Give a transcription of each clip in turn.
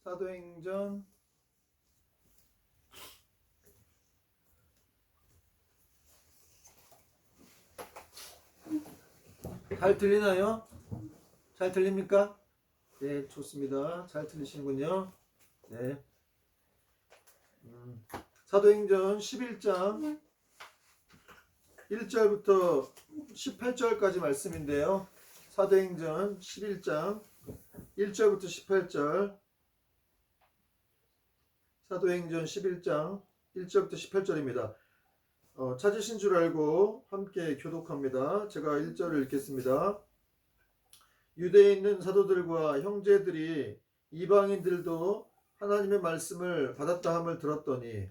사도행전 '잘 들리나요? 잘 들립니까? 네, 좋습니다. 잘 들리시는군요. 네. 사도행전 11장 1절부터 18절까지 말씀인데요. 사도행전 11장 1절부터 18절. 사도행전 11장 1절부터 18절입니다. 찾으신 줄 알고 함께 교독합니다. 제가 1절을 읽겠습니다. 유대에 있는 사도들과 형제들이 이방인들도 하나님의 말씀을 받았다 함을 들었더니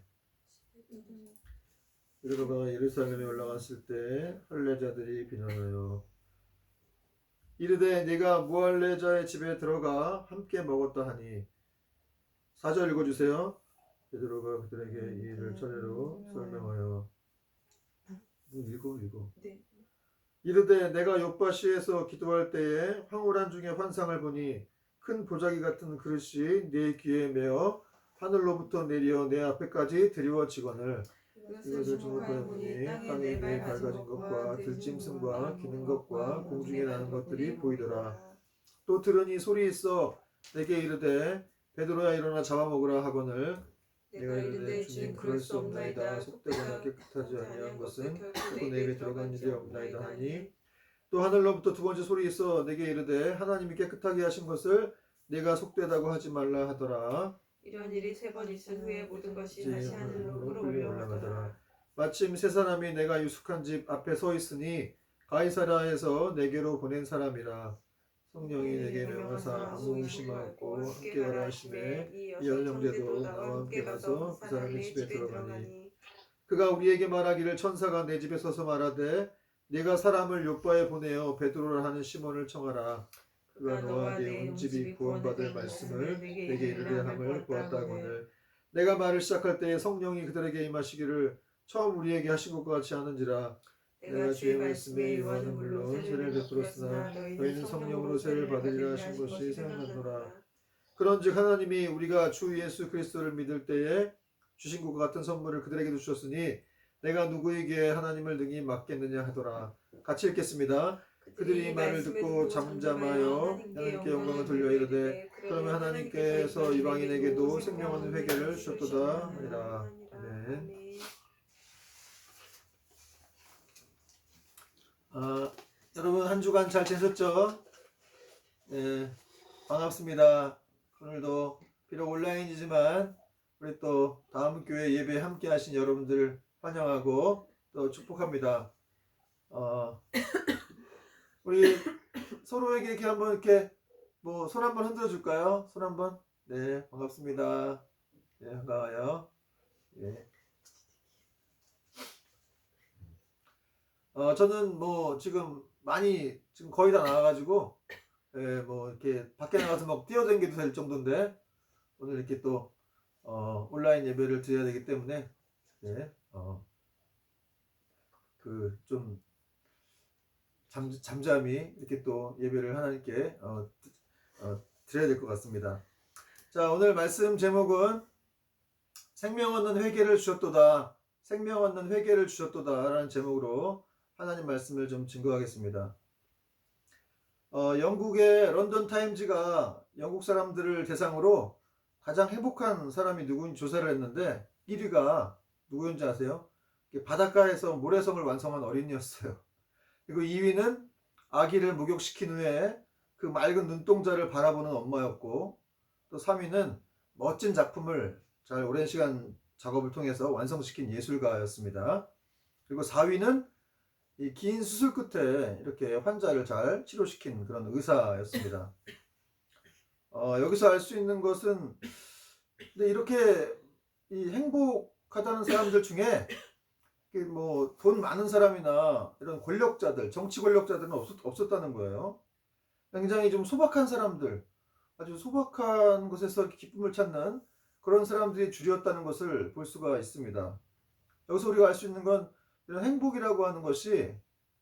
베드로가 예루살렘에 올라갔을 때 할례자들이 비난하여 이르되 네가 무할례자의 집에 들어가 함께 먹었다 하니. 4절 읽어주세요. 베드로가 그들에게 이 일을 차례로 설명하여 읽어. 네. 이르되 내가 요파시에서 기도할 때에 황홀한 중에 환상을 보니 큰 보자기 같은 그릇이 내 귀에 메어 하늘로부터 내려 내 앞에까지 드리워지거늘 이것을 주목하여 보니 땅에 내 밝아진 것과 들짐승과 기는 것과 공중에 나는 것들이 보이더라. 또 들으니 소리 있어 내게 이르되 베드로야 일어나 잡아먹으라 하거늘 내가 이르되 주님 그럴 수 없나이다. 속되거나 깨끗하지 아니한 것은 결코 내 입에 들어간 일이 없나이다 하니. 또 하늘로부터 두 번째 소리 있어 내게 이르되 하나님이 깨끗하게 하신 것을 내가 속되다고 하지 말라 하더라. 이런 일이 3번 있은 후에 모든 것이 다시 하늘로 끌어올려가더라. 마침 세 사람이 내가 유숙한 집 앞에 서 있으니 가이사랴에서 내게로 보낸 사람이라. 성령이 내게 명하사 아무 의심하고 함께 가라 하시매 이 여섯 형제도 나와 함께 가서 그 사람의 집에 들어가니 그가 우리에게 말하기를 천사가 내 집에 서서 말하되 네가 사람을 요빠에 보내어 베드로라 하는 시몬을 청하라. 그가 너와 네 온 집이 구원받을 말씀을 내게 이르려 함을 보았다거늘 내가 말을 시작할 때에 성령이 그들에게 임하시기를 처음 우리에게 하신 것과 같이 하는지라. 내가 주의 말씀에 요한은 물론 세례를 베풀었으나 너희는 성령으로 세례를 받으리라 하신 것이 생각나노라. 그런즉 하나님이 우리가 주 예수 그리스도를 믿을 때에 주신 것과 같은 선물을 그들에게도 주셨으니 내가 누구에게 하나님을 능히 맡겠느냐 하더라. 같이 읽겠습니다. 그들이 말을 듣고 잠잠하여 하나님께 영광을 돌려 이르되 그러면 하나님께서 이방인에게도 생명 얻는 회개를 주셨도다 하니라. 아멘. 여러분 한 주간 잘 지내셨죠? 네, 반갑습니다. 오늘도 비록 온라인이지만 우리 또 다음 교회 예배에 함께 하신 여러분들 환영하고 또 축복합니다. 우리 서로에게 이렇게 한번 이렇게 뭐 손 한번 흔들어 줄까요? 손 한번. 네, 반갑습니다. 네, 반가워요. 네. 저는 뭐 지금 거의 다 나와가지고, 예, 뭐 이렇게 밖에 나가서 막 뛰어다니기도 될 정도인데, 오늘 이렇게 또, 온라인 예배를 드려야 되기 때문에, 예, 좀, 잠잠히 이렇게 또 예배를 하나님께, 드려야 될 것 같습니다. 자, 오늘 말씀 제목은 생명 얻는 회개를 주셨도다. 생명 얻는 회개를 주셨도다. 라는 제목으로 하나님 말씀을 좀 증거하겠습니다. 영국의 런던 타임즈가 영국 사람들을 대상으로 가장 행복한 사람이 누구인지 조사를 했는데 1위가 누구인지 아세요? 바닷가에서 모래성을 완성한 어린이였어요. 그리고 2위는 아기를 목욕시킨 후에 그 맑은 눈동자를 바라보는 엄마였고, 또 3위는 멋진 작품을 잘 오랜 시간 작업을 통해서 완성시킨 예술가였습니다. 그리고 4위는 이 긴 수술 끝에 이렇게 환자를 잘 치료시킨 그런 의사였습니다. 여기서 알 수 있는 것은, 근데 이렇게 이 행복하다는 사람들 중에 뭐 돈 많은 사람이나 이런 권력자들, 정치 권력자들은 없었다는 거예요. 굉장히 좀 소박한 사람들, 아주 소박한 곳에서 기쁨을 찾는 그런 사람들이 주류였다는 것을 볼 수가 있습니다. 여기서 우리가 알 수 있는 건 이런 행복이라고 하는 것이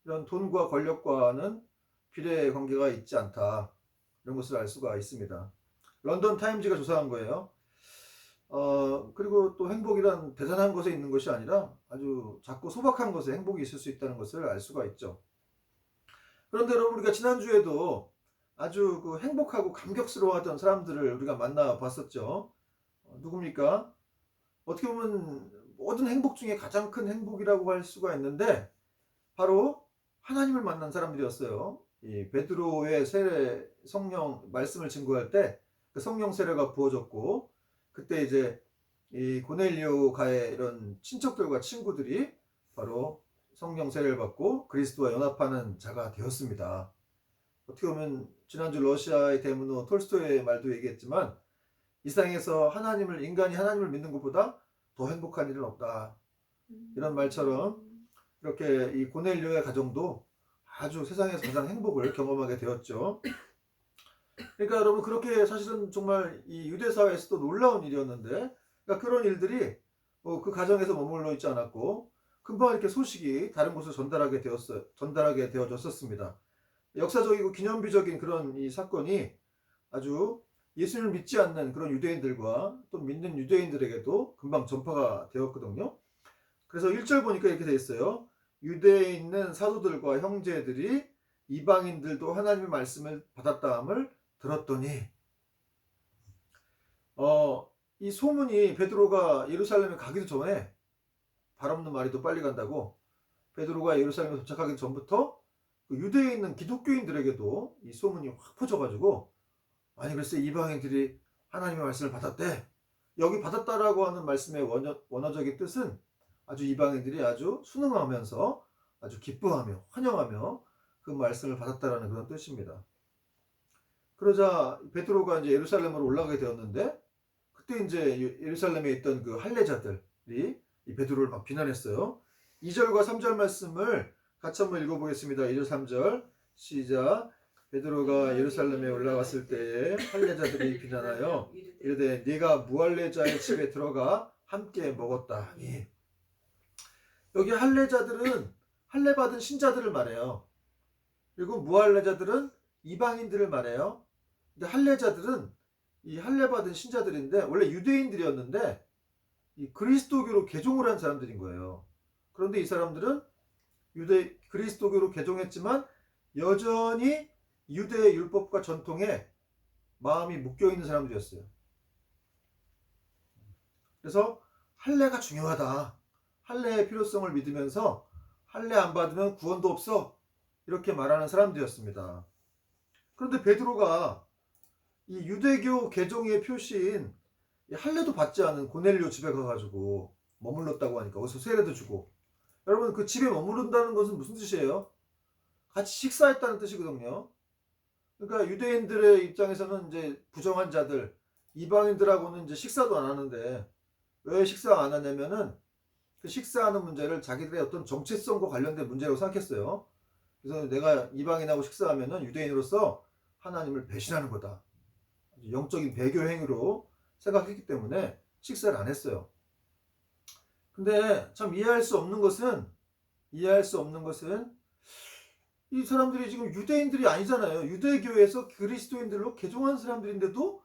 이런 돈과 권력과는 비례 관계가 있지 않다. 이런 것을 알 수가 있습니다. 런던 타임즈가 조사한 거예요. 그리고 또 행복이란 대단한 것에 있는 것이 아니라 아주 작고 소박한 것에 행복이 있을 수 있다는 것을 알 수가 있죠. 그런데 여러분, 우리가 지난주에도 아주 그 행복하고 감격스러워하던 사람들을 우리가 만나봤었죠. 누굽니까? 어떻게 보면 모든 행복 중에 가장 큰 행복이라고 할 수가 있는데 바로 하나님을 만난 사람들이었어요. 이 베드로의 세례, 성령 말씀을 증거할 때 그 성령 세례가 부어졌고, 그때 이제 이 고넬료가의 이런 친척들과 친구들이 바로 성령 세례를 받고 그리스도와 연합하는 자가 되었습니다. 어떻게 보면 지난주 러시아의 대문호 톨스토이의 말도 얘기했지만, 이 세상에서 인간이 하나님을 믿는 것보다 더 행복한 일은 없다, 이런 말처럼 이렇게 이 고넬료의 가정도 아주 세상에서 가장 행복을 경험하게 되었죠. 그러니까 여러분, 그렇게 사실은 정말 이 유대 사회에서도 놀라운 일이었는데, 그러니까 그런 일들이 그 가정에서 머물러 있지 않았고 금방 이렇게 소식이 다른 곳으로 전달하게 되어졌었습니다. 역사적이고 기념비적인 그런 이 사건이 아주 예수님을 믿지 않는 그런 유대인들과 또 믿는 유대인들에게도 금방 전파가 되었거든요. 그래서 1절 보니까 이렇게 되어 있어요. 유대에 있는 사도들과 형제들이 이방인들도 하나님의 말씀을 받았다함을 들었더니, 이 소문이 베드로가 예루살렘에 가기도 전에, 발 없는 말이 더 빨리 간다고, 베드로가 예루살렘에 도착하기 전부터 그 유대에 있는 기독교인들에게도 이 소문이 확 퍼져가지고, 아니 글쎄 이방인들이 하나님의 말씀을 받았대. 여기 받았다라고 하는 말씀의 원어적인 뜻은 아주 이방인들이 아주 순응하면서 아주 기뻐하며 환영하며 그 말씀을 받았다라는 그런 뜻입니다. 그러자 베드로가 이제 예루살렘으로 올라가게 되었는데, 그때 이제 예루살렘에 있던 그 할례자들이 이 베드로를 막 비난했어요. 2절과 3절 말씀을 같이 한번 읽어보겠습니다. 2절 3절 시작. 베드로가 예루살렘에 올라갔을 때에 할례자들이 비난하여 이르되 네가 무할례자의 집에 들어가 함께 먹었다. 여기 할례자들은 할례받은 신자들을 말해요. 그리고 무할례자들은 이방인들을 말해요. 근데 할례자들은 이 할례받은 신자들인데 원래 유대인들이었는데 이 그리스도교로 개종을 한 사람들인 거예요. 그런데 이 사람들은 그리스도교로 개종했지만 여전히 유대의 율법과 전통에 마음이 묶여있는 사람들이었어요. 그래서 할례가 중요하다, 할례의 필요성을 믿으면서 할례 안 받으면 구원도 없어, 이렇게 말하는 사람들이었습니다. 그런데 베드로가 이 유대교 개종의 표시인 할례도 받지 않은 고넬료 집에 가가지고 머물렀다고 하니까 거기서 세례도 주고, 여러분 그 집에 머무른다는 것은 무슨 뜻이에요? 같이 식사했다는 뜻이거든요. 그러니까 유대인들의 입장에서는 이제 부정한 자들, 이방인들하고는 이제 식사도 안 하는데, 왜 식사 안 하냐면은 그 식사하는 문제를 자기들의 어떤 정체성과 관련된 문제라고 생각했어요. 그래서 내가 이방인하고 식사하면은 유대인으로서 하나님을 배신하는 거다, 영적인 배교 행위로 생각했기 때문에 식사를 안 했어요. 근데 참 이해할 수 없는 것은 이 사람들이 지금 유대인들이 아니잖아요. 유대교에서 그리스도인들로 개종한 사람들인데도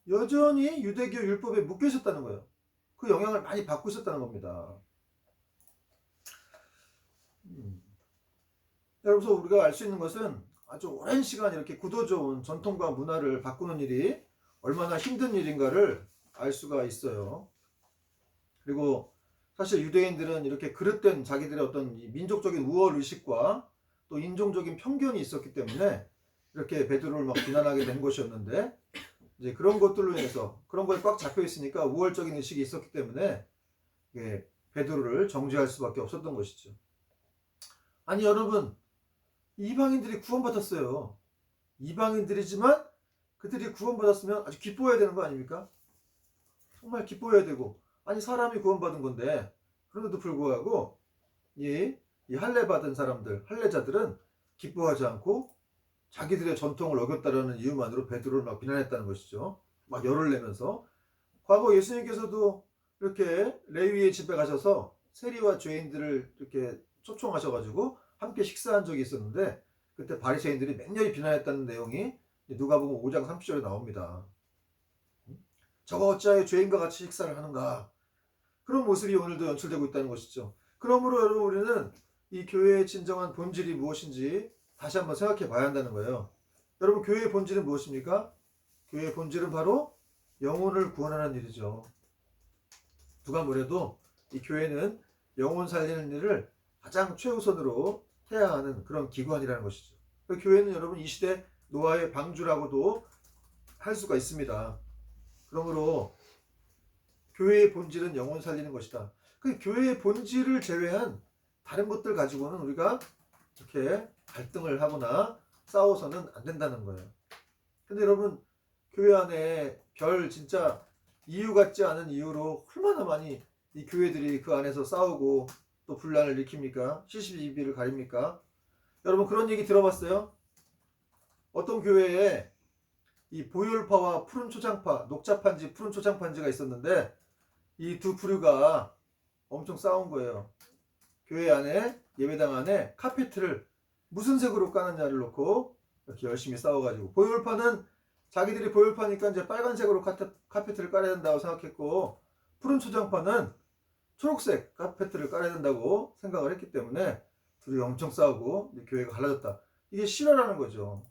여전히 유대교 율법에 묶여 있었다는 거예요. 그 영향을 많이 받고 있었다는 겁니다. 여러분, 우리가 알 수 있는 것은 아주 오랜 시간 이렇게 굳어져온 전통과 문화를 바꾸는 일이 얼마나 힘든 일인가를 알 수가 있어요. 그리고 사실 유대인들은 이렇게 그릇된 자기들의 어떤 민족적인 우월의식과 또 인종적인 편견이 있었기 때문에 이렇게 베드로를 막 비난하게 된 것이었는데, 이제 그런 것들로 인해서 그런 거에 꽉 잡혀 있으니까 우월적인 의식이 있었기 때문에 베드로를 정죄할 수밖에 없었던 것이죠. 아니 여러분, 이방인들이 구원받았어요. 이방인들이지만 그들이 구원받았으면 아주 기뻐해야 되는 거 아닙니까? 정말 기뻐해야 되고, 아니 사람이 구원받은 건데, 그런데도 불구하고 이 할례받은 사람들, 할례자들은 기뻐하지 않고 자기들의 전통을 어겼다라는 이유만으로 베드로를 막 비난했다는 것이죠. 막 열을 내면서. 과거 예수님께서도 이렇게 레위의 집에 가셔서 세리와 죄인들을 이렇게 초청하셔가지고 함께 식사한 적이 있었는데, 그때 바리새인들이 맹렬히 비난했다는 내용이 누가복음 5장 30절에 나옵니다. 저가 어찌하여 죄인과 같이 식사를 하는가. 그런 모습이 오늘도 연출되고 있다는 것이죠. 그러므로 여러분 우리는 이 교회의 진정한 본질이 무엇인지 다시 한번 생각해 봐야 한다는 거예요. 여러분 교회의 본질은 무엇입니까? 교회의 본질은 바로 영혼을 구원하는 일이죠. 누가 뭐래도 이 교회는 영혼 살리는 일을 가장 최우선으로 해야 하는 그런 기관이라는 것이죠. 그 교회는 여러분 이 시대 노아의 방주라고도 할 수가 있습니다. 그러므로 교회의 본질은 영혼 살리는 것이다. 그 교회의 본질을 제외한 다른 것들 가지고는 우리가 이렇게 갈등을 하거나 싸워서는 안 된다는 거예요. 근데 여러분 교회 안에 별 진짜 이유 같지 않은 이유로 얼마나 많이 이 교회들이 그 안에서 싸우고 또 분란을 일으킵니까? 시시비비를 가립니까? 여러분 그런 얘기 들어봤어요? 어떤 교회에 이 보혈파와 푸른 초장파, 녹차판지, 푸른 초장판지가 있었는데 이 두 부류가 엄청 싸운 거예요. 교회 안에, 예배당 안에 카페트를 무슨 색으로 까느냐를 놓고 이렇게 열심히 싸워가지고, 보혈파는 자기들이 보혈파니까 이제 빨간색으로 카페트를 깔아야 된다고 생각했고, 푸른 초장파는 초록색 카페트를 깔아야 된다고 생각을 했기 때문에 둘이 엄청 싸우고 교회가 갈라졌다. 이게 실화라는 거죠.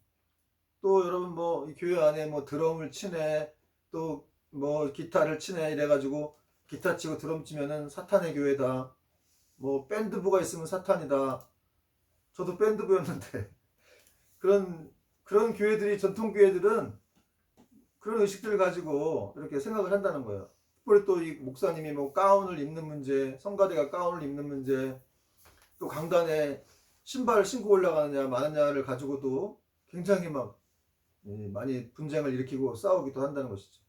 또 여러분 뭐 이 교회 안에 뭐 드럼을 치네, 또 뭐 기타를 치네 이래가지고 기타 치고 드럼 치면은 사탄의 교회다. 뭐 밴드부가 있으면 사탄이다. 저도 밴드부였는데 그런 교회들이, 전통 교회들은 그런 의식들을 가지고 이렇게 생각을 한다는 거예요. 특별히 또 이 목사님이 뭐 가운을 입는 문제, 성가대가 가운을 입는 문제, 또 강단에 신발을 신고 올라가느냐 마느냐를 가지고도 굉장히 막 많이 분쟁을 일으키고 싸우기도 한다는 것이죠.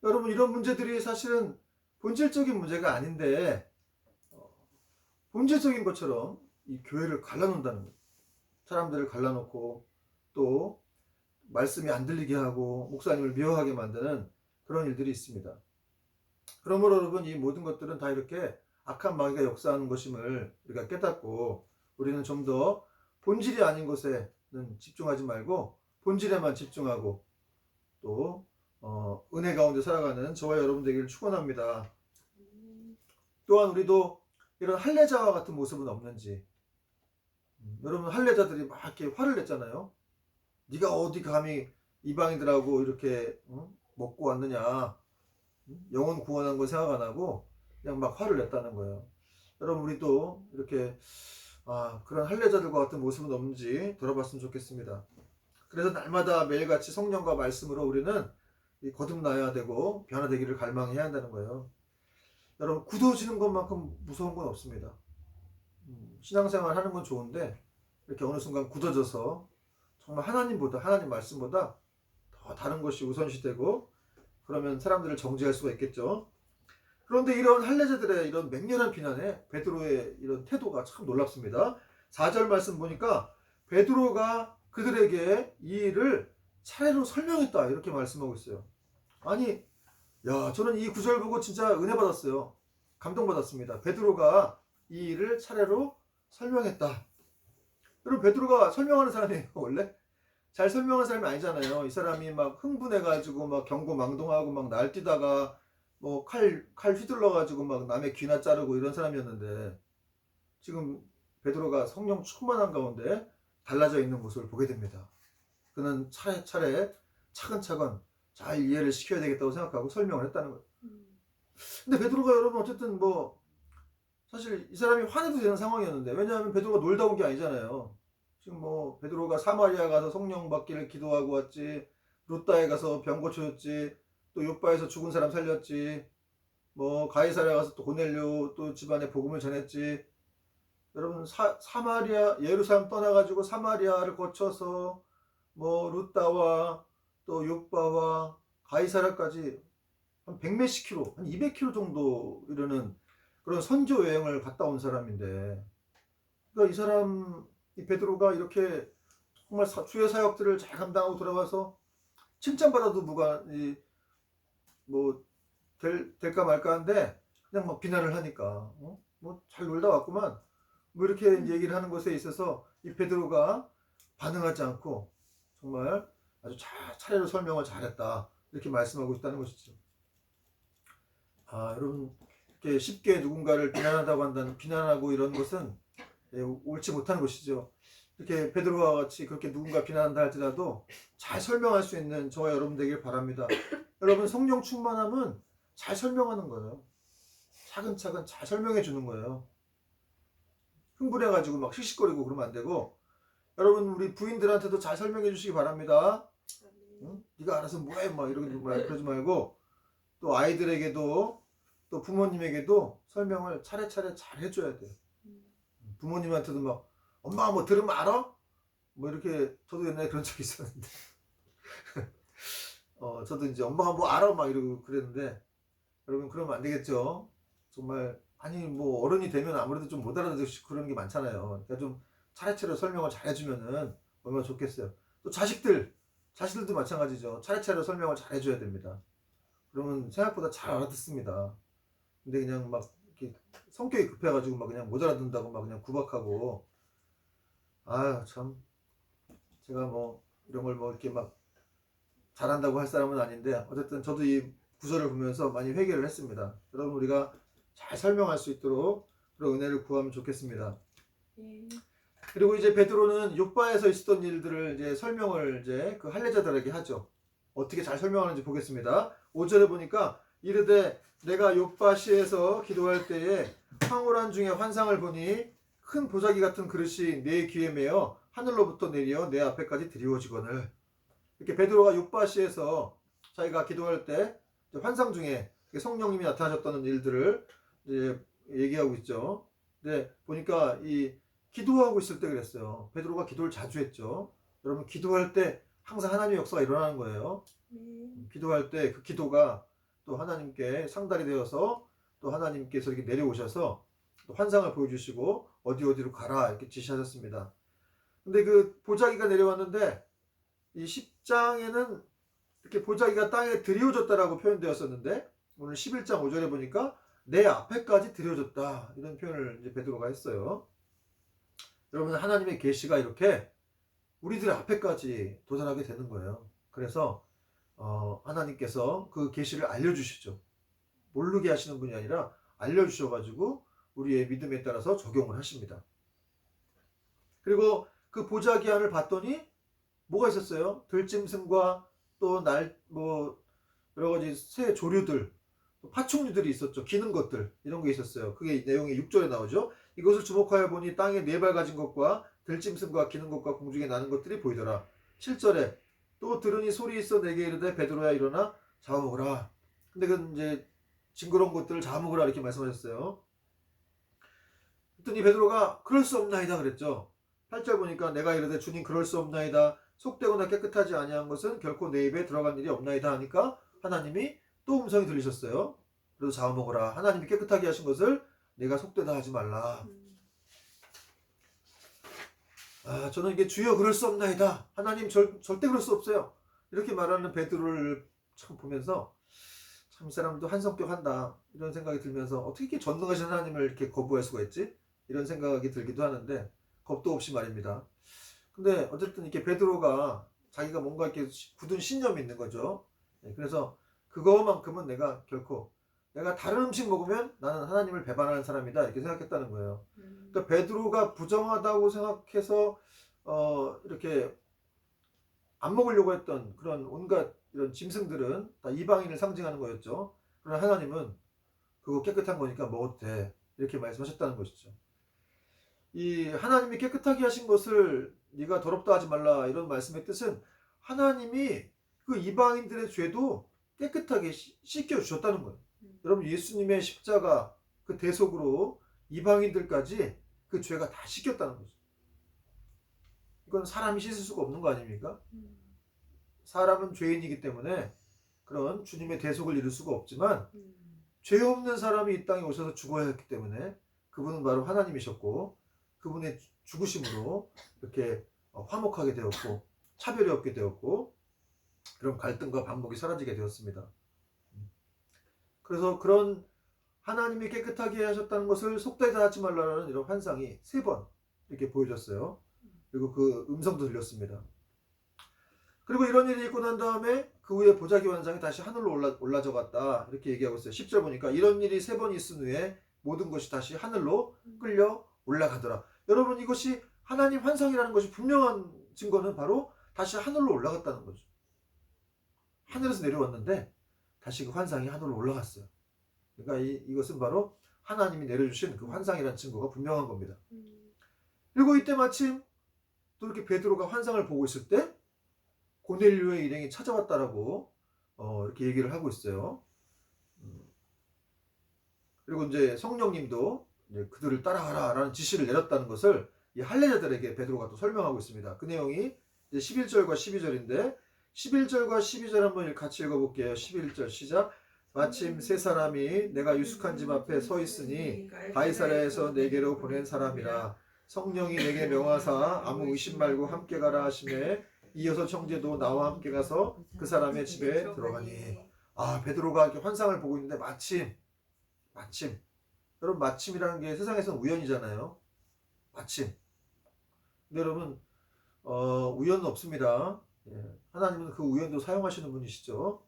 여러분 이런 문제들이 사실은 본질적인 문제가 아닌데 본질적인 것처럼 이 교회를 갈라놓는다는 거예요. 사람들을 갈라놓고 또 말씀이 안 들리게 하고 목사님을 미워하게 만드는 그런 일들이 있습니다. 그러므로 여러분 이 모든 것들은 다 이렇게 악한 마귀가 역사하는 것임을 우리가 깨닫고 우리는 좀 더 본질이 아닌 것에는 집중하지 말고 본질에만 집중하고 또 은혜 가운데 살아가는 저와 여러분 되기를 축원합니다. 또한 우리도 이런 할례자와 같은 모습은 없는지, 여러분 할례자들이 막 이렇게 화를 냈잖아요. 네가 어디 감히 이방인들하고 이렇게 먹고 왔느냐, 영혼 구원한 거 생각 안 하고 그냥 막 화를 냈다는 거예요. 여러분 우리도 이렇게 그런 할례자들과 같은 모습은 없는지 돌아봤으면 좋겠습니다. 그래서 날마다 매일같이 성령과 말씀으로 우리는 거듭나야 되고 변화되기를 갈망해야 한다는 거예요. 여러분 굳어지는 것만큼 무서운 건 없습니다. 신앙생활 하는 건 좋은데 이렇게 어느 순간 굳어져서 정말 하나님 말씀보다 더 다른 것이 우선시되고 그러면 사람들을 정죄할 수가 있겠죠. 그런데 이런 할례자들의 이런 맹렬한 비난에 베드로의 이런 태도가 참 놀랍습니다. 4절 말씀 보니까 베드로가 그들에게 이 일을 차례로 설명했다 이렇게 말씀하고 있어요. 아니 저는 이 구절 보고 진짜 은혜 받았어요. 감동받았습니다. 베드로가 이 일을 차례로 설명했다. 여러분 베드로가 설명하는 사람이에요. 원래 잘 설명하는 사람이 아니잖아요. 이 사람이 막 흥분해가지고 막 경고망동하고 막 날뛰다가 뭐 칼 휘둘러가지고 막 남의 귀나 자르고 이런 사람이었는데 지금 베드로가 성령 충만한 가운데 달라져 있는 모습을 보게 됩니다. 그는 차례차례 차근차근 잘 이해를 시켜야 되겠다고 생각하고 설명을 했다는 거예요. 근데 베드로가 여러분 어쨌든 뭐 사실 이 사람이 화내도 되는 상황이었는데, 왜냐하면 베드로가 놀다 온 게 아니잖아요. 지금 뭐 베드로가 사마리아 가서 성령 받기를 기도하고 왔지, 루다에 가서 병 고쳐줬지, 또 요바에서 죽은 사람 살렸지, 뭐 가이사랴 가서 또 고넬료 또 집안에 복음을 전했지. 여러분 사마리아 예루살렘 떠나가지고 사마리아를 거쳐서 뭐 루다와 또 요바와 가이사랴까지 한 100몇십 킬로, 한 200킬로 정도 이르는 그런 선교 여행을 갔다 온 사람인데, 그러니까 이 사람 이 베드로가 이렇게 정말 주의 사역들을 잘 감당하고 돌아와서 칭찬받아도 뭐 될까 말까 한데 그냥 막 비난을 하니까 뭐 잘 놀다 왔구만 뭐 이렇게 얘기를 하는 것에 있어서 이 베드로가 반응하지 않고 정말 아주 차례로 설명을 잘했다 이렇게 말씀하고 있다는 것이죠. 여러분 이렇게 쉽게 누군가를 비난하고 이런 것은 옳지 못한 것이죠. 이렇게 베드로와 같이 그렇게 누군가 비난한다 할지라도 잘 설명할 수 있는 저와 여러분 되길 바랍니다. 여러분 성령 충만함은 잘 설명하는 거예요. 차근차근 잘 설명해 주는 거예요. 흥분해가지고 막 씩씩거리고 그러면 안 되고, 여러분 우리 부인들한테도 잘 설명해 주시기 바랍니다. 응? 네가 알아서 뭐해 막 그러지 말고, 또 아이들에게도 또 부모님에게도 설명을 차례차례 잘 해줘야 돼요. 부모님한테도 막 엄마가 뭐 들으면 알아? 뭐 이렇게, 저도 옛날에 그런 적이 있었는데 저도 이제 엄마가 뭐 알아? 막 이러고 그랬는데, 여러분 그러면 안 되겠죠. 정말 아니 뭐 어른이 되면 아무래도 좀 못 알아듣고 그러는 게 많잖아요. 그러니까 좀 차례차례 설명을 잘 해주면은 얼마나 좋겠어요. 또 자식들도 마찬가지죠. 차례차례 설명을 잘 해줘야 됩니다. 그러면 생각보다 잘 알아듣습니다. 근데 그냥 막 이렇게 성격이 급해가지고 막 그냥 못 알아듣는다고 막 그냥 구박하고, 참 제가 뭐 이런 걸 뭐 이렇게 막 잘한다고 할 사람은 아닌데, 어쨌든 저도 이 구절을 보면서 많이 회개를 했습니다. 여러분 우리가 잘 설명할 수 있도록 그런 은혜를 구하면 좋겠습니다. 그리고 이제 베드로는 욥바에서 있었던 일들을 이제 설명을 이제 그 할례자들에게 하죠. 어떻게 잘 설명하는지 보겠습니다. 5절에 보니까 이르되 내가 욥바시에서 기도할 때에 황홀한 중에 환상을 보니 큰 보자기 같은 그릇이 내 귀에 매어 하늘로부터 내려 내 앞에까지 드리워지거늘. 이렇게 베드로가 욥바시에서 자기가 기도할 때 환상 중에 성령님이 나타나셨다는 일들을 이제 얘기하고 있죠. 근데 보니까 이 기도하고 있을 때 그랬어요. 베드로가 기도를 자주 했죠. 여러분 기도할 때 항상 하나님의 역사가 일어나는 거예요. 기도할 때 그 기도가 또 하나님께 상달이 되어서 또 하나님께서 이렇게 내려오셔서 또 환상을 보여주시고 어디로 가라 이렇게 지시하셨습니다. 근데 그 보자기가 내려왔는데 이 10장에는 이렇게 보자기가 땅에 드리워졌다라고 표현되었었는데, 오늘 11장 5절에 보니까 내 앞에까지 드려졌다 이런 표현을 이제 베드로가 했어요. 여러분 하나님의 계시가 이렇게 우리들 앞에까지 도달하게 되는 거예요. 그래서 하나님께서 그 계시를 알려주시죠. 모르게 하시는 분이 아니라 알려주셔가지고 우리의 믿음에 따라서 적용을 하십니다. 그리고 그 보자기 안을 봤더니 뭐가 있었어요? 들짐승과 또 여러 가지 새 조류들, 또 파충류들이 있었죠. 기는 것들, 이런 게 있었어요. 그게 내용이 6절에 나오죠. 이것을 주목하여 보니 땅에 4발 가진 것과 들짐승과 기는 것과 공중에 나는 것들이 보이더라. 7절에 또 들으니 소리 있어 내게 이르되 베드로야 일어나 잡아먹으라. 근데 그 이제 징그러운 것들을 잡아먹으라 이렇게 말씀하셨어요. 그랬더니 베드로가 그럴 수 없나이다 그랬죠. 8절 보니까 내가 이르되 주님 그럴 수 없나이다. 속되거나 깨끗하지 아니한 것은 결코 내 입에 들어간 일이 없나이다 하니까 하나님이 또 음성이 들리셨어요. 그래서 잡아먹으라. 하나님이 깨끗하게 하신 것을 내가 속되다 하지 말라. 저는 이게 주여 그럴 수 없나이다. 하나님 절대 그럴 수 없어요. 이렇게 말하는 베드로를 참 보면서 참 이 사람도 한 성격 한다 이런 생각이 들면서 어떻게 이렇게 전능하신 하나님을 이렇게 거부할 수가 있지? 이런 생각이 들기도 하는데 겁도 없이 말입니다. 근데 어쨌든 이렇게 베드로가 자기가 뭔가 이렇게 굳은 신념이 있는 거죠. 그래서 그거만큼은 내가 다른 음식 먹으면 나는 하나님을 배반하는 사람이다 이렇게 생각했다는 거예요. 그러니까 베드로가 부정하다고 생각해서 이렇게 안 먹으려고 했던 그런 온갖 이런 짐승들은 다 이방인을 상징하는 거였죠. 그러나 하나님은 그거 깨끗한 거니까 먹어도 돼 이렇게 말씀하셨다는 것이죠. 이 하나님이 깨끗하게 하신 것을 네가 더럽다 하지 말라 이런 말씀의 뜻은 하나님이 그 이방인들의 죄도 깨끗하게 씻겨 주셨다는 거예요. 여러분 예수님의 십자가 그 대속으로 이방인들까지 그 죄가 다 씻겼다는 거죠. 이건 사람이 씻을 수가 없는 거 아닙니까? 사람은 죄인이기 때문에 그런 주님의 대속을 이룰 수가 없지만 죄 없는 사람이 이 땅에 오셔서 죽어야 했기 때문에 그분은 바로 하나님이셨고 그분의 죽으심으로 이렇게 화목하게 되었고 차별이 없게 되었고 그런 갈등과 반목이 사라지게 되었습니다. 그래서 그런 하나님이 깨끗하게 하셨다는 것을 속되다 하지 말라는 이런 환상이 3번 이렇게 보여졌어요. 그리고 그 음성도 들렸습니다. 그리고 이런 일이 있고 난 다음에 그 후에 보자기 환상이 다시 하늘로 올라져 갔다. 이렇게 얘기하고 있어요. 10절 보니까 이런 일이 3번 있은 후에 모든 것이 다시 하늘로 끌려 올라가더라. 여러분, 이것이 하나님 환상이라는 것이 분명한 증거는 바로 다시 하늘로 올라갔다는 거죠. 하늘에서 내려왔는데 다시 그 환상이 하늘로 올라갔어요. 그러니까 이것은 바로 하나님이 내려주신 그 환상이라는 증거가 분명한 겁니다. 그리고 이때 마침 또 이렇게 베드로가 환상을 보고 있을 때 고넬료의 일행이 찾아왔다라고 이렇게 얘기를 하고 있어요. 그리고 이제 성령님도 이제 그들을 따라가라라는 지시를 내렸다는 것을 이 할례자들에게 베드로가 또 설명하고 있습니다. 그 내용이 이제 11절과 12절인데 11절과 12절 한번 같이 읽어볼게요. 11절 시작. 마침 세 사람이 내가 유숙한 집 앞에 서 있으니 가이사랴에서 내게로 보낸 사람이라. 성령이 내게 명하사 아무 의심 말고 함께 가라 하시매 이어서 청제도 나와 함께 가서 그 사람의 집에 들어가니. 베드로가 이렇게 환상을 보고 있는데 마침 여러분, 마침이라는 게 세상에서는 우연이잖아요. 마침. 근데 여러분, 우연은 없습니다. 하나님은 그 우연도 사용하시는 분이시죠.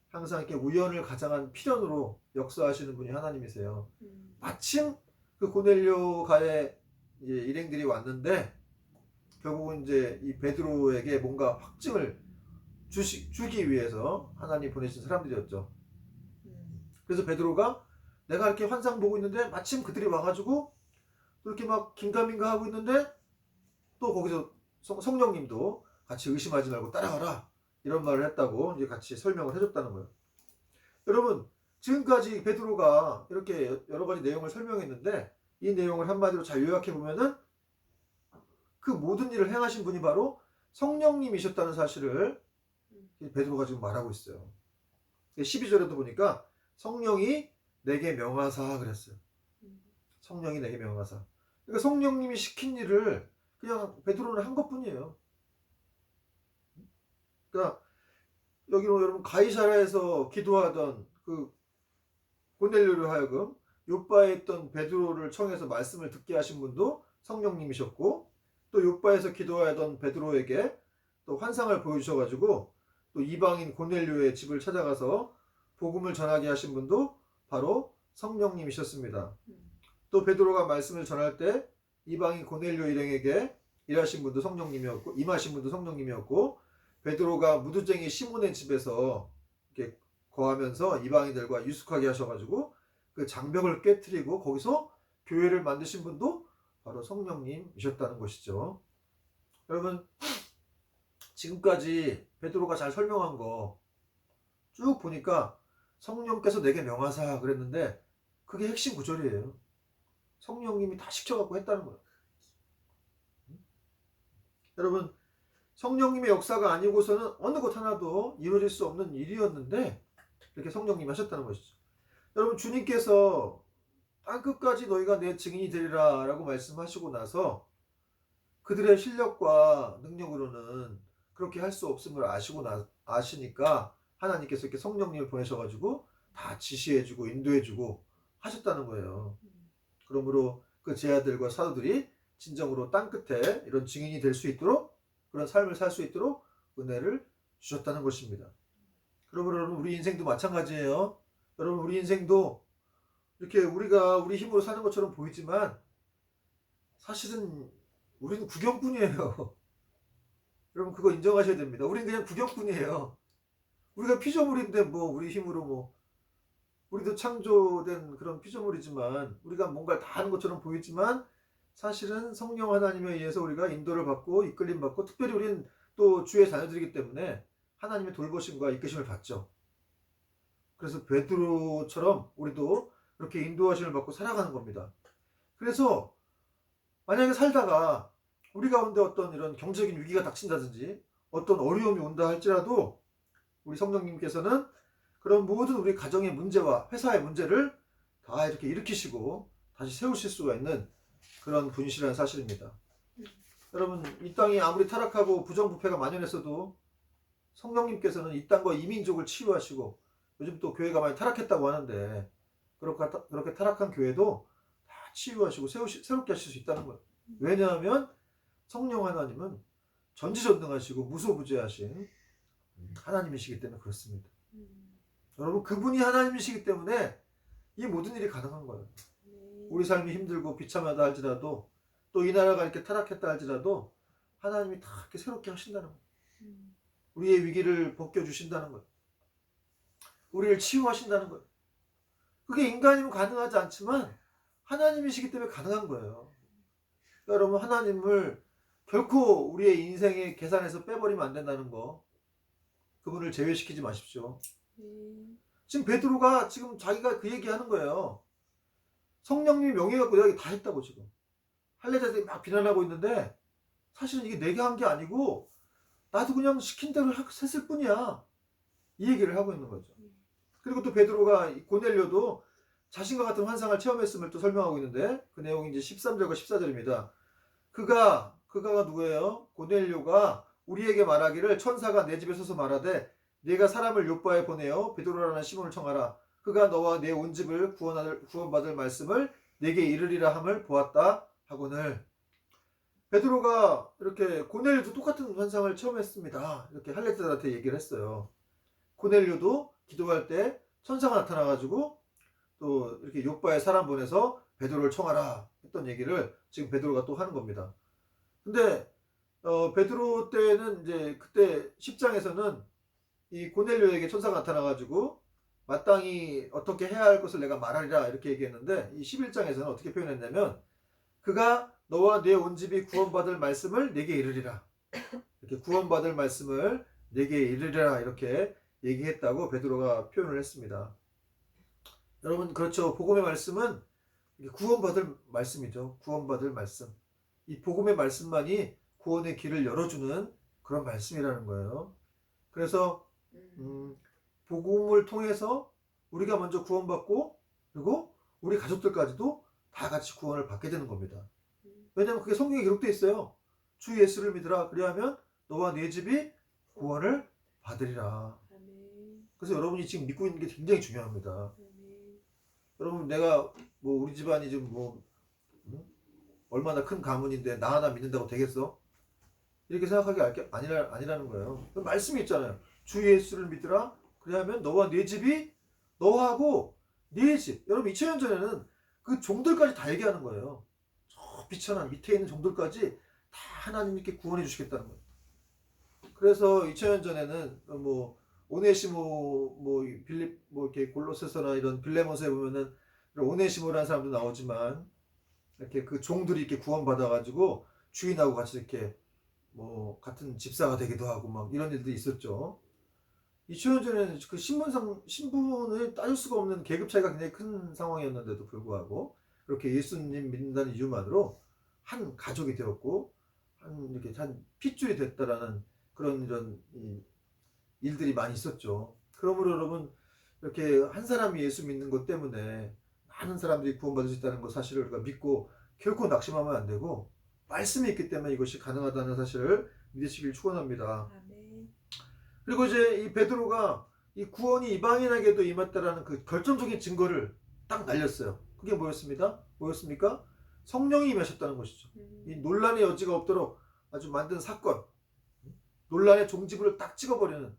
항상 이렇게 우연을 가장한 필연으로 역사하시는 분이 하나님이세요. 마침 그 고넬료가의 일행들이 왔는데 결국은 이제 이 베드로에게 뭔가 확증을 주기 위해서 하나님 보내신 사람들이었죠. 그래서 베드로가 내가 이렇게 환상 보고 있는데 마침 그들이 와가지고 또 이렇게 막 긴가민가 하고 있는데 또 거기서 성령님도 같이 의심하지 말고 따라가라 이런 말을 했다고 이제 같이 설명을 해줬다는 거예요. 여러분, 지금까지 베드로가 이렇게 여러 가지 내용을 설명했는데 이 내용을 한마디로 잘 요약해 보면은 그 모든 일을 행하신 분이 바로 성령님이셨다는 사실을 베드로가 지금 말하고 있어요. 12절에도 보니까 성령이 내게 명하사 그랬어요. 성령이 내게 명하사. 그러니까 성령님이 시킨 일을 그냥 베드로는 한 것뿐이에요. 그러니까 여기로 여러분 가이사랴에서 기도하던 그 고넬료로 하여금 요바에 있던 베드로를 청해서 말씀을 듣게 하신 분도 성령님이셨고, 또 요바에서 기도하던 베드로에게 또 환상을 보여주셔가지고 또 이방인 고넬료의 집을 찾아가서 복음을 전하게 하신 분도 바로 성령님이셨습니다. 또 베드로가 말씀을 전할 때 이방인 고넬료 일행에게 일하신 분도 성령님이었고, 임하신 분도 성령님이었고, 베드로가 무두쟁이 시몬의 집에서 이렇게 거하면서 이방인들과 유숙하게 하셔가지고 그 장벽을 깨트리고 거기서 교회를 만드신 분도 바로 성령님이셨다는 것이죠. 여러분, 지금까지 베드로가 잘 설명한 거 쭉 보니까 성령께서 내게 명하사 그랬는데 그게 핵심 구절이에요. 성령님이 다 시켜갖고 했다는 거예요. 여러분, 성령님의 역사가 아니고서는 어느 것 하나도 이루어질 수 없는 일이었는데 이렇게 성령님이 하셨다는 것이죠. 여러분, 주님께서 땅끝까지 너희가 내 증인이 되리라 라고 말씀하시고 나서 그들의 실력과 능력으로는 그렇게 할 수 없음을 아시니까 하나님께서 이렇게 성령님을 보내셔가지고 다 지시해주고 인도해주고 하셨다는 거예요. 그러므로 그 제자들과 사도들이 진정으로 땅끝에 이런 증인이 될 수 있도록, 그런 삶을 살 수 있도록 은혜를 주셨다는 것입니다. 그러므로 여러분, 우리 인생도 마찬가지예요. 여러분, 우리 인생도 이렇게 우리가 우리 힘으로 사는 것처럼 보이지만 사실은 우리는 구경꾼이에요. 여러분, 그거 인정하셔야 됩니다. 우리는 그냥 구경꾼이에요. 우리가 피조물인데 뭐 우리 힘으로 뭐 우리도 창조된 그런 피조물이지만 우리가 뭔가를 다 하는 것처럼 보이지만 사실은 성령 하나님에 의해서 우리가 인도를 받고 이끌림 받고, 특별히 우리는 또 주의 자녀들이기 때문에 하나님의 돌보심과 이끄심을 받죠. 그래서 베드로처럼 우리도 그렇게 인도하심을 받고 살아가는 겁니다. 그래서 만약에 살다가 우리 가운데 어떤 이런 경제적인 위기가 닥친다든지 어떤 어려움이 온다 할지라도 우리 성령님께서는 그런 모든 우리 가정의 문제와 회사의 문제를 다 이렇게 일으키시고 다시 세우실 수가 있는 그런 분이시라는 사실입니다. 여러분, 이 땅이 아무리 타락하고 부정부패가 만연했어도 성령님께서는 이 땅과 이민족을 치유하시고, 요즘 또 교회가 많이 타락했다고 하는데 그렇게 타락한 교회도 다 치유하시고 새롭게 하실 수 있다는 거예요. 왜냐하면 성령 하나님은 전지전능하시고 무소부재하신 하나님이시기 때문에 그렇습니다. 여러분 그분이 하나님이시기 때문에 이 모든 일이 가능한 거예요. 우리 삶이 힘들고 비참하다 할지라도 또 이 나라가 이렇게 타락했다 할지라도 하나님이 다 이렇게 새롭게 하신다는 거예요. 우리의 위기를 벗겨주신다는 거예요. 우리를 치유하신다는 거예요. 그게 인간이면 가능하지 않지만 하나님이시기 때문에 가능한 거예요. 그러니까 여러분 하나님을 결코 우리의 인생의 계산에서 빼버리면 안 된다는 거, 그분을 제외시키지 마십시오. 지금 베드로가 지금 자기가 그 얘기하는 거예요. 성령님이 명예갖고 내가 다 했다고 지금 할례자들이 막 비난하고 있는데 사실은 이게 내가 한 게 아니고 나도 그냥 시킨 대로 했을 뿐이야, 이 얘기를 하고 있는 거죠. 그리고 또 베드로가 고넬료도 자신과 같은 환상을 체험했음을 또 설명하고 있는데 그 내용이 이제 13절과 14절입니다. 그가 누구예요? 고넬료가 우리에게 말하기를 천사가 내 집에 서서 말하되 네가 사람을 요바에 보내어 베드로라는 시몬을 청하라. 그가 너와 내 온 집을 구원받을 말씀을 내게 이르리라 함을 보았다 하거늘. 베드로가 이렇게 고넬료도 똑같은 환상을 체험했습니다, 이렇게 할례자들한테 얘기를 했어요. 고넬료도 기도할 때 천사가 나타나가지고 또 이렇게 요바에 사람 보내서 베드로를 청하라 했던 얘기를 지금 베드로가 또 하는 겁니다. 근데 베드로 때는 이제 그때 10장에서는 이 고넬료에게 천사가 나타나가지고 마땅히 어떻게 해야 할 것을 내가 말하리라 이렇게 얘기했는데 이 11장에서는 어떻게 표현했냐면 그가 너와 내 온 집이 구원받을 말씀을 내게 이르리라, 이렇게 구원받을 말씀을 내게 이르리라 이렇게 얘기했다고 베드로가 표현을 했습니다. 여러분 그렇죠. 복음의 말씀은 구원받을 말씀이죠. 구원받을 말씀. 이 복음의 말씀만이 구원의 길을 열어주는 그런 말씀이라는 거예요. 그래서 복음을 통해서 우리가 먼저 구원받고 그리고 우리 가족들까지도 다 같이 구원을 받게 되는 겁니다. 왜냐하면 그게 성경에 기록되어 있어요. 주 예수를 믿으라 그리하면 너와 네 집이 구원을 받으리라. 그래서 여러분이 지금 믿고 있는 게 굉장히 중요합니다. 여러분 내가 뭐 우리 집안이 지금 뭐 얼마나 큰 가문인데 나 하나 믿는다고 되겠어? 이렇게 생각하기 아니라는 거예요. 말씀이 있잖아요. 주 예수를 믿으라 그리하면 너와 네 집이, 너하고 네 집. 여러분 2000년 전에는 그 종들까지 다 얘기하는 거예요. 저 비천한 밑에 있는 종들까지 다 하나님께 구원해 주시겠다는 거예요. 그래서 2000년 전에는 뭐 오네시모 뭐 빌립 뭐 이렇게 골로새서나 이런 빌레몬서에 보면은 오네시모라는 사람도 나오지만 이렇게 그 종들이 이렇게 구원받아 가지고 주인하고 같이 이렇게 뭐 같은 집사가 되기도 하고 막 이런 일들이 있었죠. 2000년 전에는 그 신분을 따질 수가 없는 계급 차이가 굉장히 큰 상황이었는데도 불구하고 그렇게 예수님 믿는다는 이유만으로 한 가족이 되었고 이렇게 한 핏줄이 됐다라는 그런 이런 일들이 많이 있었죠. 그러므로 여러분 이렇게 한 사람이 예수 믿는 것 때문에 많은 사람들이 구원받을 수 있다는 것 사실을 우리가 믿고 결코 낙심하면 안 되고 말씀이 있기 때문에 이것이 가능하다는 사실을 믿으시길 축원합니다. 그리고 이제 이 베드로가 이 구원이 이방인에게도 임했다라는 그 결정적인 증거를 딱 날렸어요. 그게 뭐였습니까? 성령이 임하셨다는 것이죠. 이 논란의 여지가 없도록 아주 만든 사건, 논란의 종지부를 딱 찍어버리는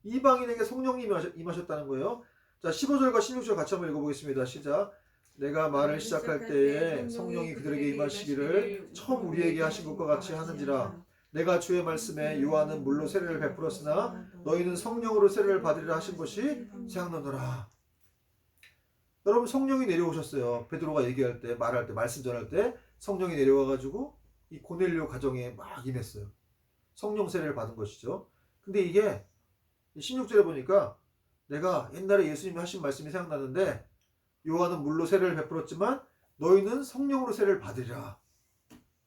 이방인에게 성령이 임하셨다는 거예요. 자, 15절과 16절 같이 한번 읽어보겠습니다. 시작. 내가 말을 시작할 때에 성령이 그들에게 임하시기를 처음 우리에게 하신 것과 같이 하는지라. 내가 주의 말씀에 요한은 물로 세례를 베풀었으나 너희는 성령으로 세례를 받으리라 하신 것이 생각나노라. 여러분 성령이 내려오셨어요. 베드로가 얘기할 때, 말할 때, 말씀 전할 때 성령이 내려와가지고 이 고넬료 가정에 막 임했어요. 성령 세례를 받은 것이죠. 근데 이게 16절에 보니까 내가 옛날에 예수님이 하신 말씀이 생각나는데 요한은 물로 세례를 베풀었지만 너희는 성령으로 세례를 받으리라.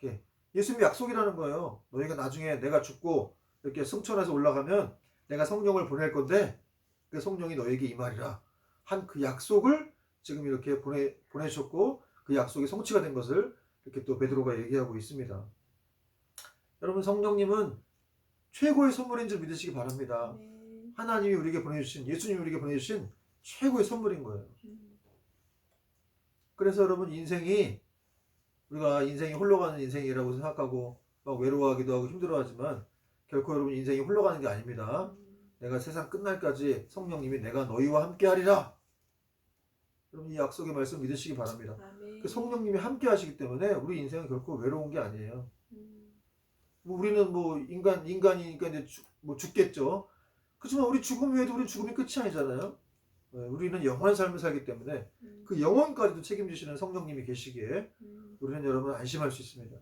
이렇게 예수님이 약속이라는 거예요. 너희가 나중에 내가 죽고 이렇게 승천해서 올라가면 내가 성령을 보낼 건데 그 성령이 너에게 임하리라 한 그 약속을 지금 이렇게 보내셨고 그 약속이 성취가 된 것을 이렇게 또 베드로가 얘기하고 있습니다. 여러분 성령님은 최고의 선물인 줄 믿으시기 바랍니다. 하나님이 우리에게 보내주신, 예수님이 우리에게 보내주신 최고의 선물인 거예요. 그래서 여러분 우리가 인생이 홀로가는 인생이라고 생각하고 막 외로워하기도 하고 힘들어하지만 결코 여러분 인생이 홀로가는 게 아닙니다. 내가 세상 끝날까지 성령님이 내가 너희와 함께 하리라. 여러분 이 약속의 말씀 믿으시기 바랍니다. 아멘. 그 성령님이 함께 하시기 때문에 우리 인생은 결코 외로운 게 아니에요. 뭐 우리는 뭐 인간이니까 이제 죽겠죠. 그렇지만 우리 죽음 외에도 우리 죽음이 끝이 아니잖아요. 우리는 영원한 삶을 살기 때문에 그 영원까지도 책임지시는 성령님이 계시기에 우리는 여러분 안심할 수 있습니다.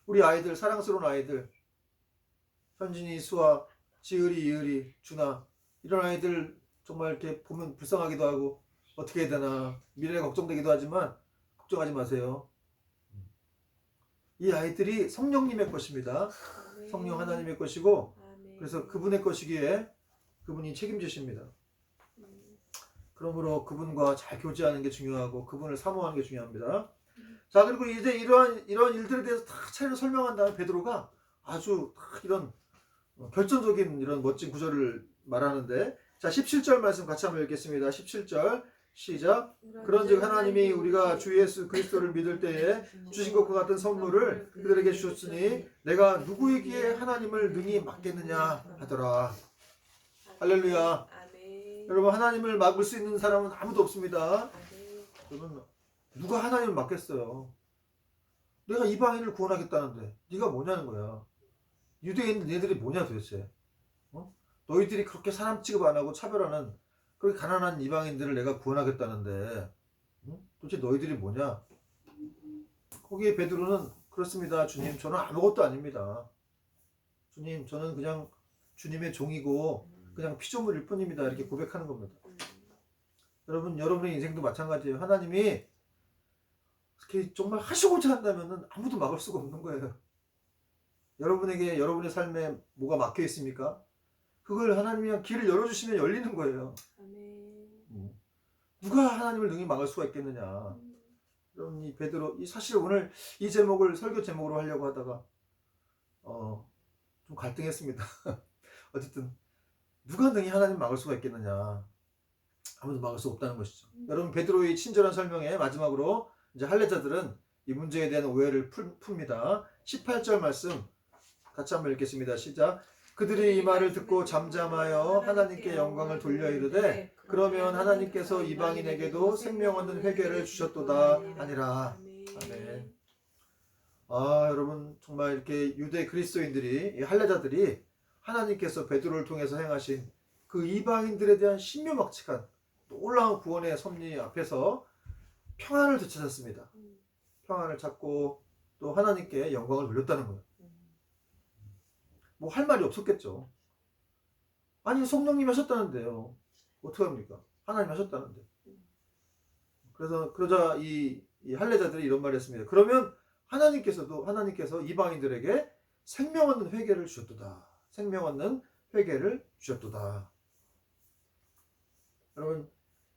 우리 아이들, 사랑스러운 아이들, 현진이, 수아, 지을이, 이을이, 준아, 이런 아이들 정말 이렇게 보면 불쌍하기도 하고 어떻게 해야 되나 미래가 걱정되기도 하지만 걱정하지 마세요. 이 아이들이 성령님의 것입니다. 아멘. 성령 하나님의 것이고 아멘. 그래서 그분의 것이기에 그분이 책임지십니다. 그러므로 그분과 잘 교제하는 게 중요하고 그분을 사모하는 게 중요합니다. 자, 그리고 이제 이런 일들에 대해서 다 차례로 설명한 다음에 베드로가 아주 이런 결정적인 이런 멋진 구절을 말하는데, 자 17절 말씀 같이 한번 읽겠습니다. 17절 시작. 그런즉 하나님이 우리가 주 예수 그리스도를 믿을 때에 주신 것과 같은 선물을 그들에게 주셨으니 내가 누구에게 하나님을 능히 막겠느냐 하더라. 할렐루야. 아멘. 여러분 하나님을 막을 수 있는 사람은 아무도 없습니다. 아멘. 여러분 누가 하나님을 막겠어요? 내가 이방인을 구원하겠다는데 네가 뭐냐는 거야. 유대인 너희들이 뭐냐 도대체. 너희들이 그렇게 사람 취급 안 하고 차별하는 그렇게 가난한 이방인들을 내가 구원하겠다는데 도대체 너희들이 뭐냐. 거기에 베드로는 그렇습니다. 주님 저는 아무것도 아닙니다. 주님 저는 그냥 주님의 종이고 그냥 피조물일 뿐입니다. 이렇게 고백하는 겁니다. 여러분 여러분의 인생도 마찬가지예요. 하나님이 정말 하시고자 한다면 아무도 막을 수가 없는 거예요. 여러분에게 여러분의 삶에 뭐가 막혀 있습니까? 그걸 하나님이 그냥 길을 열어주시면 열리는 거예요. 아멘. 누가 하나님을 능히 막을 수가 있겠느냐. 여러분 이 베드로 사실 오늘 이 제목을 설교 제목으로 하려고 하다가 좀 갈등했습니다. 어쨌든 누가 능히 하나님 막을 수가 있겠느냐. 아무도 막을 수 없다는 것이죠. 여러분 베드로의 친절한 설명에 마지막으로 이제 할례자들은 이 문제에 대한 오해를 풉니다. 18절 말씀 같이 한번 읽겠습니다. 시작. 그들이 이 말을 듣고 잠잠하여 하나님께 영광을 돌려 이르되 그러면 하나님께서 이방인에게도 생명 얻는 회개를 주셨도다 하니라. 아멘. 여러분 정말 이렇게 유대 그리스도인들이 이 할례자들이 하나님께서 베드로를 통해서 행하신 그 이방인들에 대한 신묘막측한 놀라운 구원의 섭리 앞에서 평안을 되찾았습니다. 평안을 찾고 또 하나님께 영광을 돌렸다는 거예요. 뭐 할 말이 없었겠죠. 아니 성령님이 하셨다는데요. 어떡합니까? 하나님 하셨다는데. 그러자 이 할례자들이 이런 말을 했습니다. 그러면 하나님께서 이방인들에게 생명 얻는 회개를 주셨도다. 생명 얻는 회개를 주셨도다. 여러분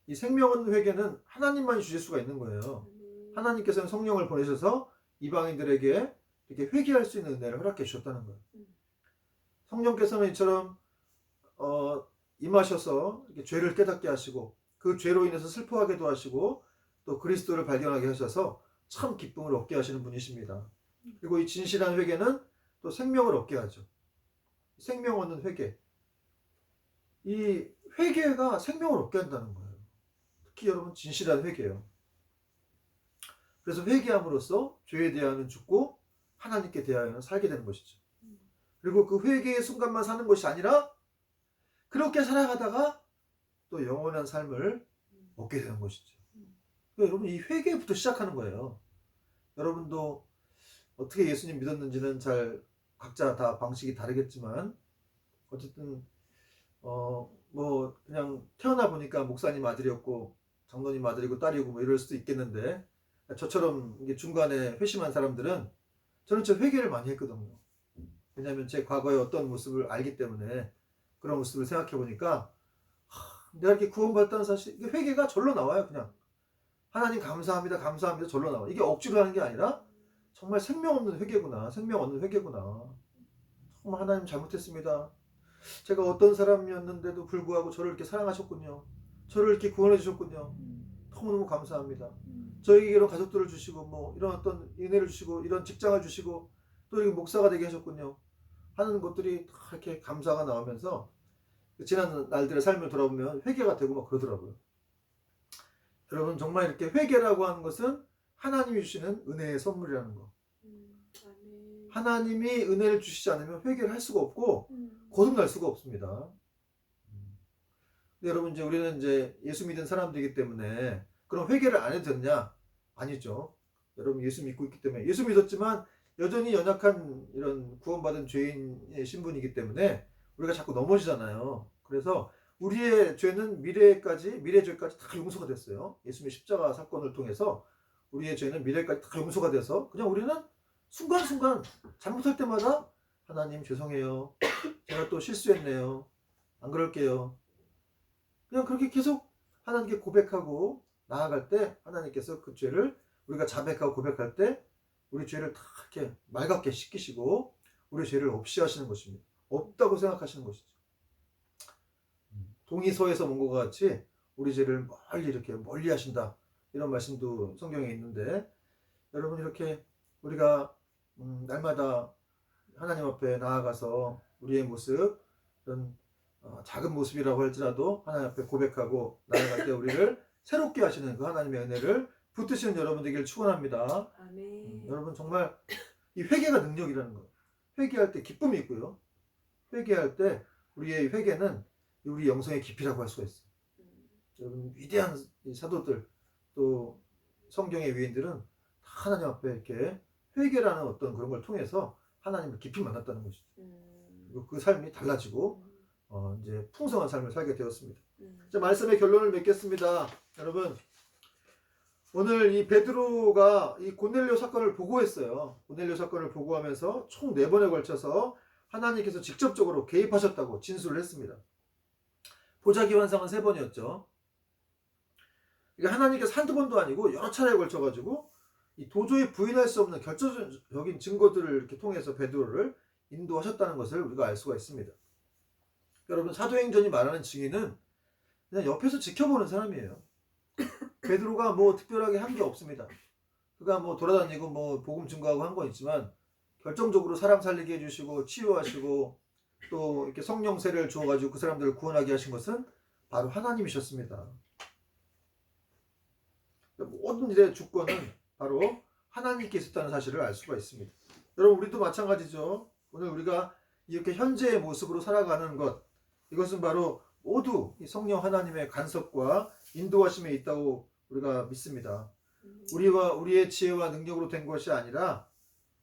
이 생명 얻는 회개는 하나님만이 주실 수가 있는 거예요. 하나님께서는 성령을 보내셔서 이방인들에게 이렇게 회개할 수 있는 은혜를 허락해 주셨다는 거예요. 성령께서는 이처럼 임하셔서 이렇게 죄를 깨닫게 하시고 그 죄로 인해서 슬퍼하게도 하시고 또 그리스도를 발견하게 하셔서 참 기쁨을 얻게 하시는 분이십니다. 그리고 이 진실한 회개는 또 생명을 얻게 하죠. 생명 얻는 회개. 이 회개가 생명을 얻게 한다는 거예요. 특히 여러분 진실한 회개예요. 그래서 회개함으로써 죄에 대하여는 죽고 하나님께 대하여는 살게 되는 것이죠. 그리고 그 회개의 순간만 사는 것이 아니라 그렇게 살아가다가 또 영원한 삶을 얻게 되는 것이죠. 그러니까 여러분 이 회개부터 시작하는 거예요. 여러분도 어떻게 예수님 믿었는지는 잘 각자 다 방식이 다르겠지만 어쨌든 뭐 그냥 태어나 보니까 목사님 아들이었고 장로님 아들이고 딸이고 뭐 이럴 수도 있겠는데 저처럼 이게 중간에 회심한 사람들은 저는 저 회개를 많이 했거든요. 왜냐하면 제 과거의 어떤 모습을 알기 때문에 그런 모습을 생각해 보니까 내가 이렇게 구원받았다는 사실 이게 회개가 절로 나와요. 그냥 하나님 감사합니다 감사합니다 절로 나와. 이게 억지로 하는 게 아니라 정말 생명 없는 회개구나. 생명 없는 회개구나. 정말 하나님 잘못했습니다. 제가 어떤 사람이었는데도 불구하고 저를 이렇게 사랑하셨군요. 저를 이렇게 구원해 주셨군요. 너무너무 감사합니다. 저에게 이런 가족들을 주시고 뭐 이런 어떤 은혜를 주시고 이런 직장을 주시고 또 이렇게 목사가 되게 하셨군요. 하는 것들이 이렇게 감사가 나오면서 지난 날들의 삶을 돌아보면 회개가 되고 막 그러더라고요. 여러분 정말 이렇게 회개라고 하는 것은 하나님이 주시는 은혜의 선물이라는 거. 아멘. 하나님이 은혜를 주시지 않으면 회개를 할 수가 없고 거듭날 수가 없습니다. 근데 여러분 이제 우리는 이제 예수 믿은 사람들이기 때문에 그럼 회개를 안 해도 되느냐? 아니죠. 여러분 예수 믿고 있기 때문에 예수 믿었지만 여전히 연약한 이런 구원받은 죄인의 신분이기 때문에 우리가 자꾸 넘어지잖아요. 그래서 우리의 죄는 미래 죄까지 다 용서가 됐어요. 예수님의 십자가 사건을 통해서 우리의 죄는 미래까지 다 용서가 돼서 그냥 우리는 순간순간 잘못할 때마다 하나님 죄송해요. 제가 또 실수했네요. 안 그럴게요. 그냥 그렇게 계속 하나님께 고백하고 나아갈 때 하나님께서 그 죄를 우리가 자백하고 고백할 때 우리 죄를 다 이렇게 맑게 씻기시고 우리 죄를 없이 하시는 것입니다. 없다고 생각하시는 것이죠. 동이서에서 본 것과 같이 우리 죄를 멀리 하신다. 이런 말씀도 성경에 있는데 여러분 이렇게 우리가 날마다 하나님 앞에 나아가서 우리의 모습 이런 작은 모습이라고 할지라도 하나님 앞에 고백하고 나아갈 때 우리를 새롭게 하시는 그 하나님의 은혜를 붙드시는 여러분 되기를 축원합니다. 아멘. 여러분 정말 이 회개가 능력이라는 거. 회개할 때 기쁨이 있고요. 회개할 때 우리의 회개는 우리 영성의 깊이라고 할 수가 있어요. 여러분 위대한 사도들 또 성경의 위인들은 다 하나님 앞에 이렇게 회개라는 어떤 그런 걸 통해서 하나님을 깊이 만났다는 것이죠. 그리고 그 삶이 달라지고 이제 풍성한 삶을 살게 되었습니다. 이제 말씀의 결론을 맺겠습니다. 여러분 오늘 이 베드로가 이 고넬료 사건을 보고했어요. 고넬료 사건을 보고하면서 총 4번에 걸쳐서 하나님께서 직접적으로 개입하셨다고 진술을 했습니다. 보자기 환상은 3번이었죠. 그러니까 하나님께서 한두 번도 아니고 여러 차례에 걸쳐가지고 이 도저히 부인할 수 없는 결정적인 증거들을 이렇게 통해서 베드로를 인도하셨다는 것을 우리가 알 수가 있습니다. 여러분 사도행전이 말하는 증인은 그냥 옆에서 지켜보는 사람이에요. 베드로가 뭐 특별하게 한 게 없습니다. 그가 뭐 돌아다니고 뭐 복음 증거하고 한 건 있지만 결정적으로 사람 살리게 해주시고 치유하시고 또 이렇게 성령 세례를 주어가지고 그 사람들을 구원하게 하신 것은 바로 하나님이셨습니다. 모든 일의 주권은 바로 하나님께 있었다는 사실을 알 수가 있습니다. 여러분 우리도 마찬가지죠. 오늘 우리가 이렇게 현재의 모습으로 살아가는 것 이것은 바로 모두 이 성령 하나님의 간섭과 인도하심에 있다고 우리가 믿습니다. 우리와 우리의 지혜와 능력으로 된 것이 아니라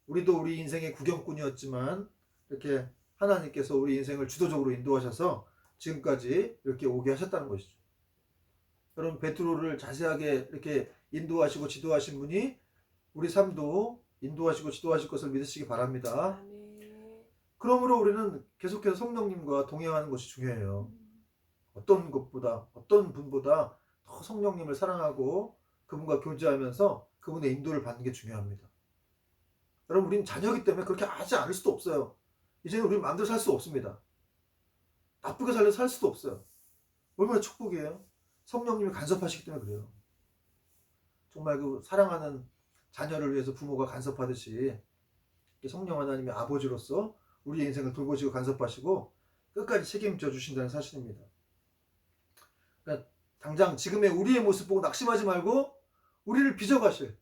우리도 우리 인생의 구경꾼이었지만 이렇게 하나님께서 우리 인생을 주도적으로 인도하셔서 지금까지 이렇게 오게 하셨다는 것이죠. 여러분 베드로를 자세하게 이렇게 인도하시고 지도하신 분이 우리 삶도 인도하시고 지도하실 것을 믿으시기 바랍니다. 아멘. 그러므로 우리는 계속해서 성령님과 동행하는 것이 중요해요. 어떤 것보다 어떤 분보다 더 성령님을 사랑하고 그분과 교제하면서 그분의 인도를 받는 게 중요합니다. 여러분 우리는 자녀이기 때문에 그렇게 하지 않을 수도 없어요. 이제는 우리는 마음대로 살 수 없습니다. 나쁘게 살려서 살 수도 없어요. 얼마나 축복이에요. 성령님이 간섭하시기 때문에 그래요. 정말 그 사랑하는 자녀를 위해서 부모가 간섭하듯이 성령 하나님의 아버지로서 우리의 인생을 돌보시고 간섭하시고 끝까지 책임져 주신다는 사실입니다. 그러니까 당장 지금의 우리의 모습 보고 낙심하지 말고 우리를 빚어가실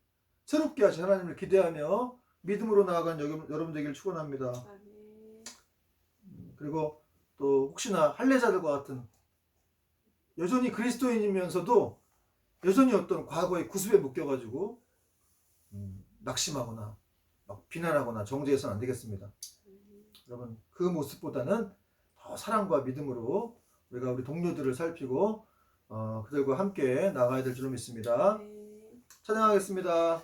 새롭게 하실 하나님을 기대하며 믿음으로 나아가는 여러분 되기를 축원합니다. 아멘. 그리고 또 혹시나 할례자들과 같은 여전히 그리스도인이면서도 여전히 어떤 과거의 구습에 묶여가지고 낙심하거나 막 비난하거나 정죄해서는 안 되겠습니다. 여러분 그 모습보다는 더 사랑과 믿음으로 우리가 우리 동료들을 살피고 그들과 함께 나가야 될 줄로 믿습니다. 아멘. 찬양하겠습니다.